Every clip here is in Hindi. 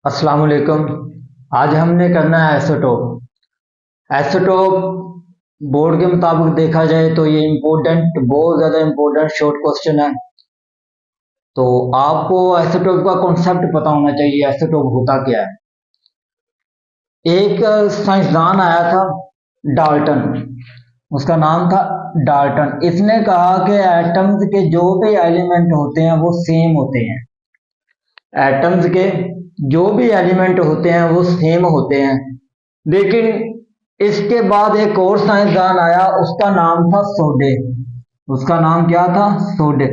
अस्सलाम वालेकुम। आज हमने करना है एसोटोप। एसोटोप बोर्ड के मुताबिक देखा जाए तो ये इम्पोर्टेंट, बहुत ज़्यादा इम्पोर्टेंट शॉर्ट क्वेश्चन है। तो आपको एसोटोप का कॉन्सेप्ट पता होना चाहिए, एसोटोप होता क्या है। एक साइंसदान आया था, डाल्टन, उसका नाम था डाल्टन। इसने कहा कि एटम्स के जो भी एलिमेंट होते हैं वो सेम होते हैं। एटम्स के जो भी एलिमेंट होते हैं वो सेम होते हैं। लेकिन इसके बाद एक और साइंसदान आया, उसका नाम था सोडे। उसका नाम क्या था? सोडे।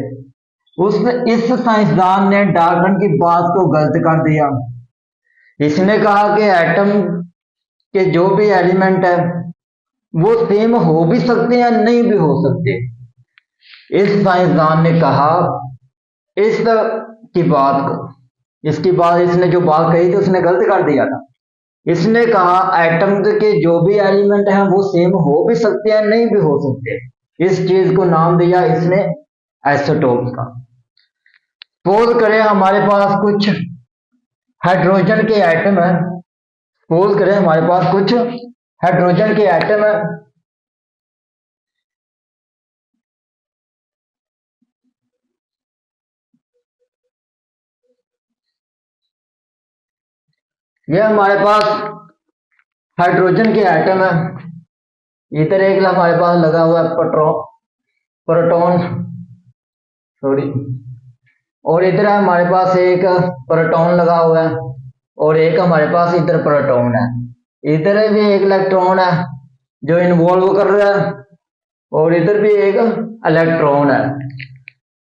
उस इस साइंसदान ने डाल्टन की बात को गलत कर दिया। इसने कहा कि एटम के जो भी एलिमेंट है वो सेम हो भी सकते हैं, नहीं भी हो सकते। इस साइंसदान ने कहा इस की बात को इसकी बात इसने जो बात कही थी उसने गलत कर दिया था। इसने कहा एटम्स के जो भी एलिमेंट हैं वो सेम हो भी सकते हैं, नहीं भी हो सकते। इस चीज को नाम दिया इसने आइसोटोप का। सपोज करें हमारे पास कुछ हाइड्रोजन के एटम है। सपोज करें हमारे पास कुछ हाइड्रोजन के एटम है। ये हमारे पास हाइड्रोजन के एटम है। इधर एक हमारे पास लगा हुआ है प्रोटॉन, सॉरी, और इधर हमारे पास एक प्रोटॉन लगा हुआ है और एक हमारे पास इधर प्रोटॉन है। इधर भी एक इलेक्ट्रॉन है जो इन्वॉल्व कर रहा है और इधर भी एक इलेक्ट्रॉन है।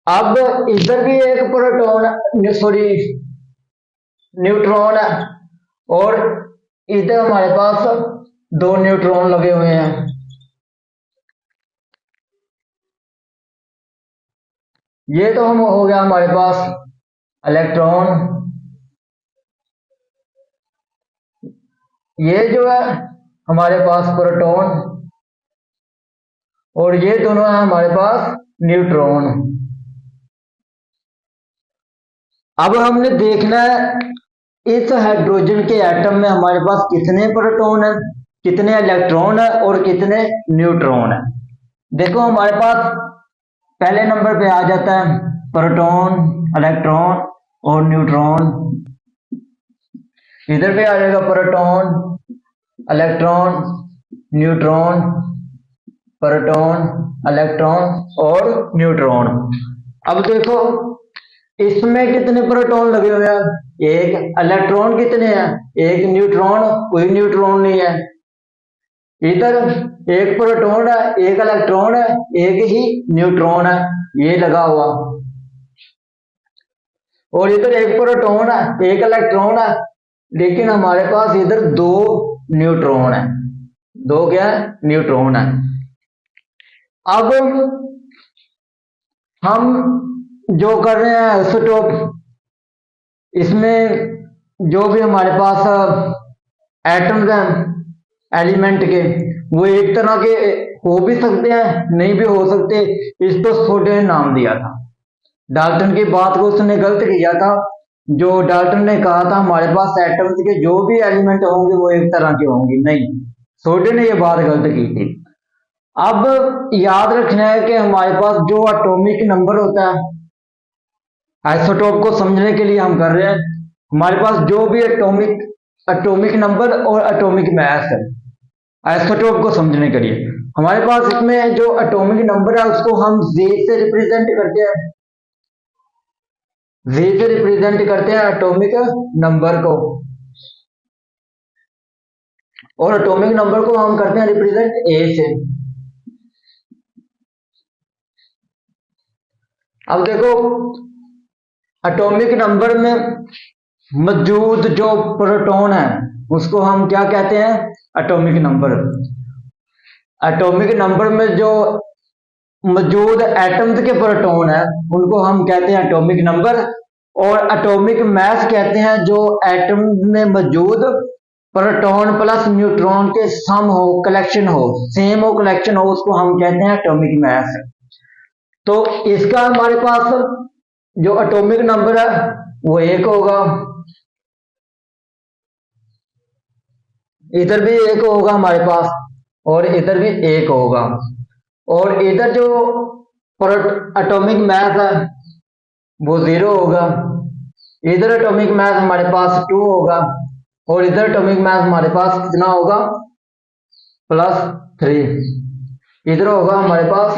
अब इधर भी एक प्रोटॉन है, सॉरी, न्यूट्रॉन है और इधर हमारे पास दो न्यूट्रॉन लगे हुए हैं। ये तो हम हो गया हमारे पास इलेक्ट्रॉन। ये जो है हमारे पास प्रोटॉन और ये दोनों है हमारे पास न्यूट्रॉन। अब हमने देखना है इस हाइड्रोजन के एटम में हमारे पास कितने प्रोटॉन है, कितने इलेक्ट्रॉन है और कितने न्यूट्रॉन है। देखो हमारे पास पहले नंबर पे आ जाता है प्रोटॉन, इलेक्ट्रॉन और न्यूट्रॉन। इधर पे आ जाएगा proton, electron, neutron, proton, electron और न्यूट्रॉन। अब देखो इसमें कितने प्रोटॉन लगे हुए हैं, एक। इलेक्ट्रॉन कितने हैं, एक। न्यूट्रॉन, कोई न्यूट्रॉन नहीं है। इधर एक प्रोटॉन है, एक इलेक्ट्रॉन है, एक ही न्यूट्रॉन है, ये लगा हुआ। और इधर एक प्रोटॉन है, एक इलेक्ट्रॉन है, लेकिन हमारे पास इधर दो न्यूट्रॉन है। दो क्या है? न्यूट्रॉन है। अब हम जो कर रहे हैं आइसोटोप, इसमें जो भी हमारे पास एटम्स हैं एलिमेंट के, वो एक तरह के हो भी सकते हैं, नहीं भी हो सकते। इसको सोडे ने नाम दिया था। डाल्टन की बात को उसने गलत किया था। जो डाल्टन ने कहा था हमारे पास एटम्स के जो भी एलिमेंट होंगे वो एक तरह के होंगे, नहीं, सोडे ने ये बात गलत की थी। अब याद रखना है कि हमारे पास जो एटॉमिक नंबर होता है, आइसोटोप को समझने के लिए हम कर रहे हैं, हमारे पास जो भी एटॉमिक एटॉमिक नंबर और एटॉमिक मास है, आइसोटोप को समझने के लिए हमारे पास इसमें जो एटॉमिक नंबर है उसको हम Z से रिप्रेजेंट करते हैं। Z से रिप्रेजेंट करते हैं एटॉमिक नंबर को, और एटॉमिक नंबर को हम करते हैं रिप्रेजेंट A से। अब देखो एटॉमिक नंबर में मौजूद जो प्रोटॉन है उसको हम क्या कहते हैं? Atomic number. एटॉमिक नंबर में जो मौजूद एटम्स के प्रोटॉन है उनको हम कहते हैं एटॉमिक नंबर। और एटॉमिक मास कहते हैं जो एटम में मौजूद प्रोटॉन प्लस न्यूट्रॉन के सम हो, कलेक्शन हो, सेम हो, कलेक्शन हो, उसको हम कहते हैं एटॉमिक मास। तो इसका हमारे पास जो एटॉमिक नंबर है वो एक होगा। इधर भी एक होगा हमारे पास और इधर भी एक होगा, और इधर जो एटॉमिक मास है वो 0 होगा, इधर एटॉमिक मास हमारे पास 2 होगा, और इधर एटॉमिक मास हमारे पास कितना होगा, +3। इधर होगा हमारे पास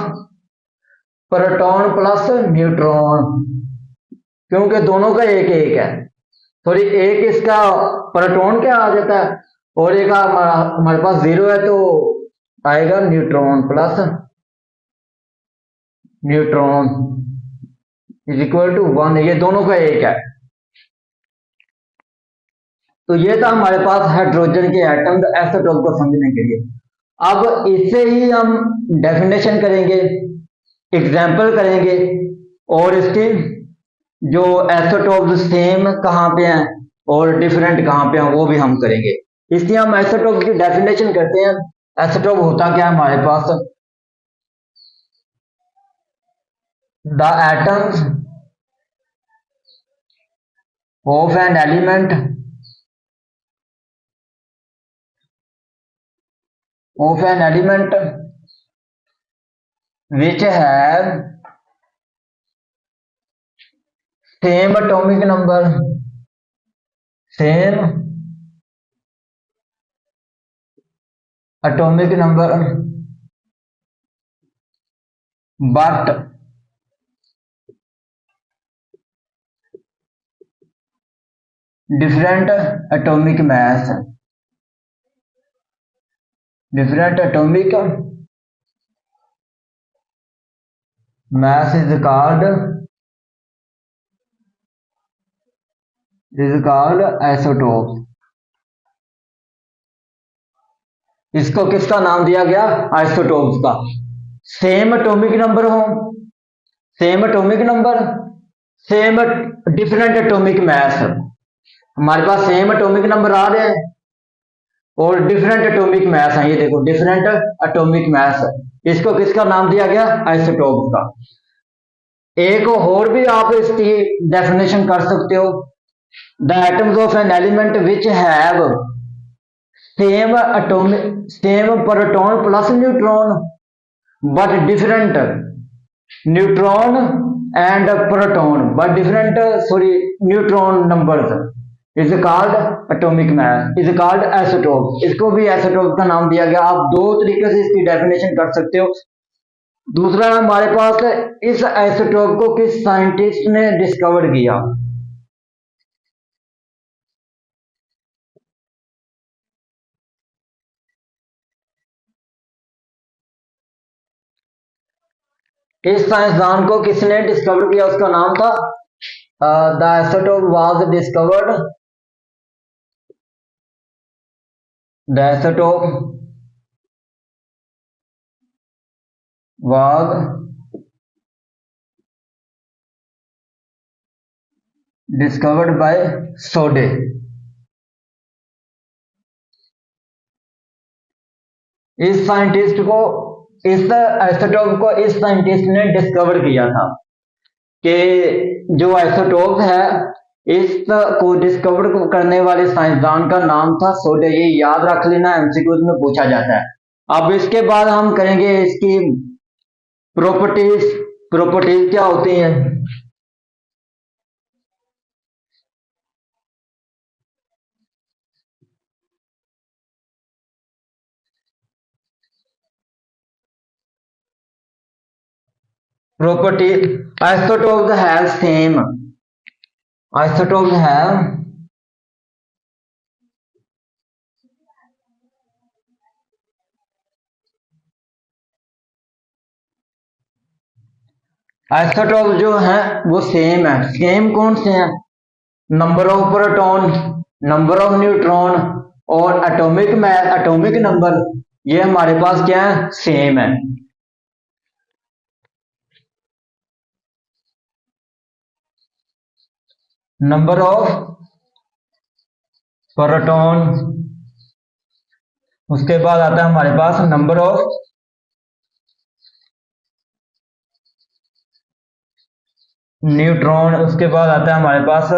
प्रोटॉन प्लस न्यूट्रॉन, क्योंकि दोनों का एक एक है। सॉरी, एक इसका प्रोटॉन क्या आ जाता है और एक हमारे पास 0 है, तो आएगा neutron plus neutron is equal to 1। ये दोनों का एक है। तो ये था हमारे पास हाइड्रोजन के एटम आइसोटोप को समझने के लिए। अब इससे ही हम डेफिनेशन करेंगे, एग्जाम्पल करेंगे, और इसकी जो आइसोटोप सेम कहाँ पे हैं और डिफरेंट कहाँ पे हैं वो भी हम करेंगे। इसलिए हम आइसोटोप की डेफिनेशन करते हैं। आइसोटोप होता क्या है हमारे पास, the atoms of an element which have same atomic number but different atomic mass is called isotopes। इसको किसका नाम दिया गया, आइसोटोप्स का। सेम एटॉमिक नंबर हो, सेम डिफरेंट एटॉमिक मास, हमारे पास सेम एटॉमिक नंबर आ रहे हैं और डिफरेंट एटॉमिक मास है। ये देखो डिफरेंट एटॉमिक मास, इसको किसका नाम दिया गया, आइसोटोप का। एक और भी आप इसकी डेफिनेशन कर सकते हो, the atoms of an element which have same proton plus neutron but different neutron and proton but different neutron numbers is called atomic mass is called isotope. इसको भी आइसोटोप का नाम दिया गया। आप दो तरीके से इसकी डेफिनेशन कर सकते हो। दूसरा हमारे पास इस आइसोटोप को किस साइंटिस्ट ने डिस्कवर किया, इस साइंसदान को किसने डिस्कवर किया, उसका नाम था the isotope was discovered, the isotope was discovered by सोडे। इस आइसोटोप को इस साइंटिस्ट ने डिस्कवर किया था कि जो आइसोटोप है इसको डिस्कवर करने वाले साइंसदान का नाम था सोडे। ये याद रख लेना, एमसीक्यूज में पूछा जाता है। अब इसके बाद हम करेंगे इसकी प्रॉपर्टीज क्या होती हैं। property isotopes have same isotopes have isotope जो है वो सेम है। सेम कौन से हैं, number of proton, number of neutron और एटॉमिक नंबर, ये हमारे पास क्या है, सेम है। नंबर ऑफ प्रोटॉन, उसके बाद आता है हमारे पास नंबर ऑफ न्यूट्रॉन, उसके बाद आता है हमारे पास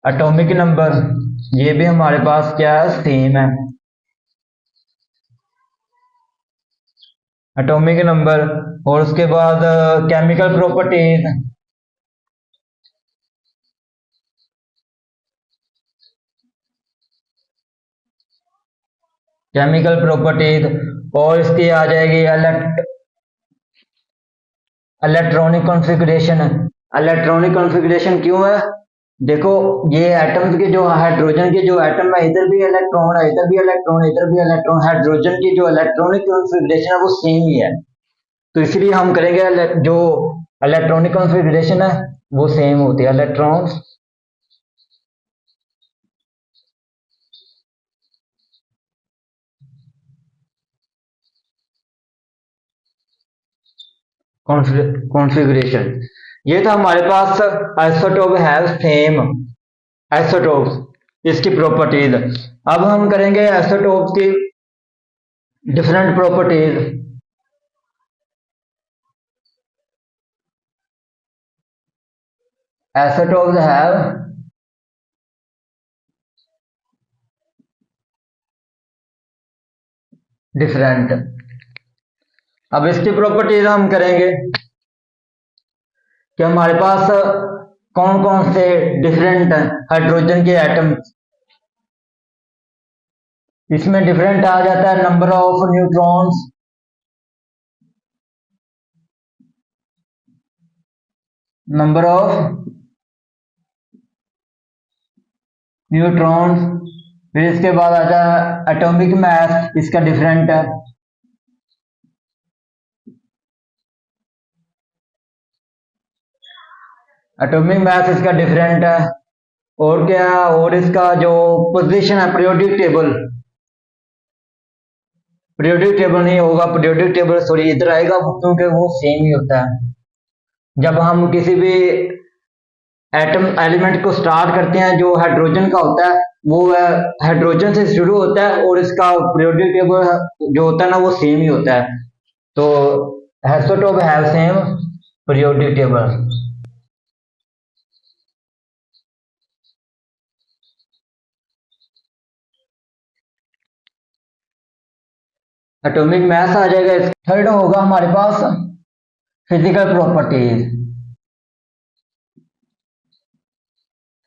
एटॉमिक नंबर, ये भी हमारे पास क्या है, सेम है। एटॉमिक नंबर, और उसके बाद केमिकल प्रॉपर्टीज, केमिकल प्रॉपर्टीज, और इसकी आ जाएगी इलेक्ट्रॉनिक कॉन्फ़िगरेशन। इलेक्ट्रॉनिक कॉन्फ़िगरेशन क्यों है? देखो, ये एटम्स के जो हाइड्रोजन के जो एटम है, इधर भी इलेक्ट्रॉन है, इधर भी इलेक्ट्रॉन, इधर भी इलेक्ट्रॉन, हाइड्रोजन की जो इलेक्ट्रॉनिक कॉन्फ़िगरेशन है वो सेम ही है। तो इसलिए हम करेंगे जो इलेक्ट्रॉनिक कॉन्फ़िगरेशन है वो सेम होती है, इलेक्ट्रॉन कॉन्फ़िगरेशन। ये था हमारे पास आइसोटोप हैव सेम आइसोटोप्स, इसकी प्रॉपर्टीज। अब हम करेंगे आइसोटोप्स की different properties. Isotopes have different. अब इसकी प्रॉपर्टीज हम करेंगे कि हमारे पास कौन कौन से डिफरेंट हाइड्रोजन के एटम। इसमें डिफरेंट आ जाता है number of neutrons, number of neutrons, फिर इसके बाद आता है एटॉमिक मास, इसका डिफरेंट है। एटॉमिक मास इसका डिफरेंट है। और क्या? और इसका जो पोजीशन है, पीरियोडिक टेबल नहीं होगा, पीरियोडिक टेबल सॉरी इधर आएगा, क्योंकि वो सेम ही होता है। जब हम किसी भी एटम एलिमेंट को स्टार्ट करते हैं, जो हाइड्रोजन का होता है वो हाइड्रोजन से शुरू होता है, और इसका पीरियोडिक टेबल जो होता है ना वो सेम ही होता है। तो isotope have same periodic table. Atomic mass आ जाएगा। थर्ड होगा हमारे पास फिजिकल प्रॉपर्टीज।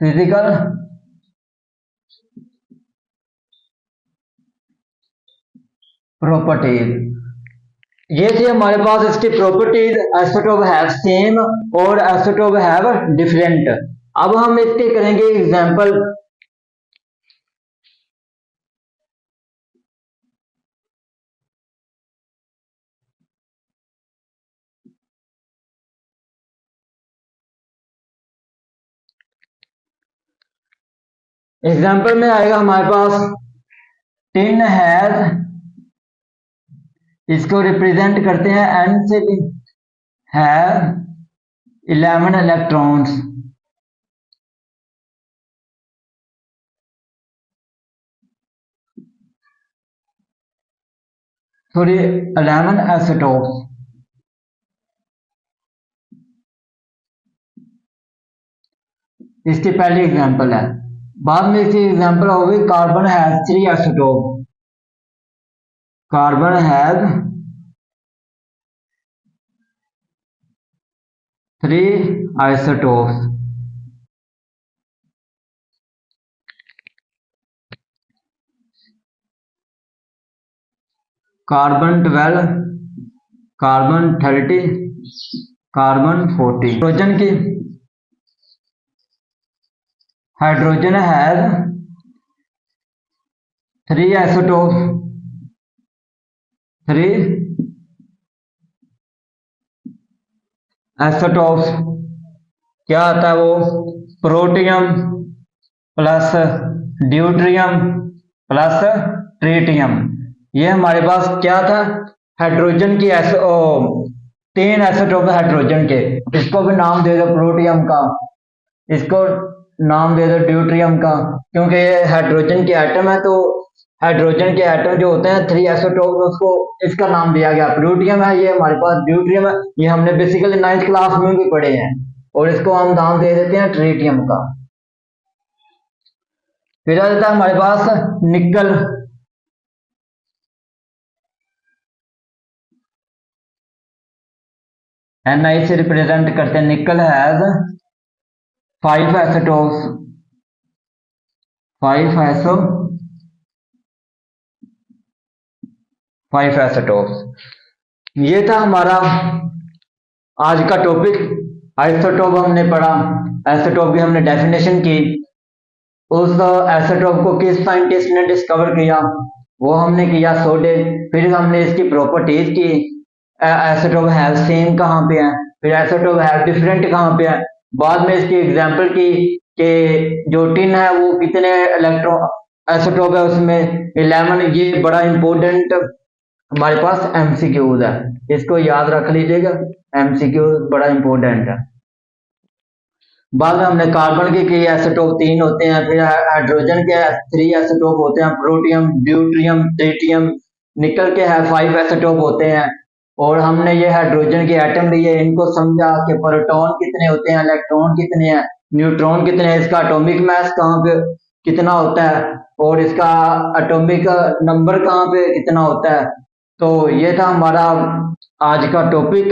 फिजिकल प्रॉपर्टीज, ये थी हमारे पास इसकी प्रॉपर्टीज। आइसोटोप हैव सेम और आइसोटोप हैव डिफरेंट। अब हम इसके करेंगे एग्जांपल। एग्जांपल में आएगा हमारे पास टिन हैज, इसको रिप्रेजेंट करते हैं एन से भी, हैव 11 इलेक्ट्रॉन्स। Sorry 11 isotopes. इसकी पहली एग्जांपल है। बाद में इसकी एग्जांपल होगी carbon has 3 isotope. Carbon has 3 isotopes। Carbon 12, carbon 30, carbon 40। Hydrogen has 3 isotopes, 3 isotopes। क्या आता है वो? Protium plus deuterium plus tritium. ये हमारे पास क्या था? हाइड्रोजन की 3 आइसोटोप हाइड्रोजन के। इसको भी नाम दे दो प्रोटियम का, इसको नाम दे दो ड्यूट्रियम का, क्योंकि ये हाइड्रोजन के एटम है। तो हाइड्रोजन के एटम जो होते हैं 3 आइसोटोप, उसको इसका नाम दिया गया प्लूटियम है। ये हमारे पास ड्यूट्रियम है, ये हमने बेसिकली 9th क्लास में भी पढ़े हैं। और इसको हम नाम दे देते हैं ट्रीटियम का। फिर आ जाता है हमारे पास निकल। Ni से रिप्रेजेंट करते हैं निकल हैज 5 एसिटोप्स, 5 एसिटोप्स। ये था हमारा आज का टॉपिक। आइसोटोप हमने पढ़ा, आइसोटोप की हमने डेफिनेशन की, उस आइसोटोप को किस साइंटिस्ट ने डिस्कवर किया वो हमने किया सोडे। फिर हमने इसकी प्रॉपर्टीज की, आइसोटोप हैव सेम कहाँ पे है, फिर आइसोटोप हैव डिफरेंट कहाँ पे है। बाद में इसकी एग्जांपल की कि जो टिन है वो कितने इलेक्ट्रॉन आइसोटोप है उसमें 11। ये बड़ा इंपॉर्टेंट हमारे पास एमसीक्यूज है, इसको याद रख लीजिएगा, एमसीक्यूज बड़ा इंपॉर्टेंट है। बाद में हमने कार्बन के एसिटोप 3 होते हैं, फिर हाइड्रोजन के 3 एसिटोप होते हैं, प्रोटियम, ड्यूट्रियम, ट्रिटियम। निकल के है 5 एसिटोप होते हैं। और हमने ये हाइड्रोजन के एटम लिए, इनको समझा कि प्रोटॉन कितने होते हैं, इलेक्ट्रॉन कितने हैं, न्यूट्रॉन कितने हैं, इसका एटॉमिक मास कहाँ पे कितना होता है और इसका एटॉमिक नंबर कहाँ पे कितना होता है। तो ये था हमारा आज का टॉपिक।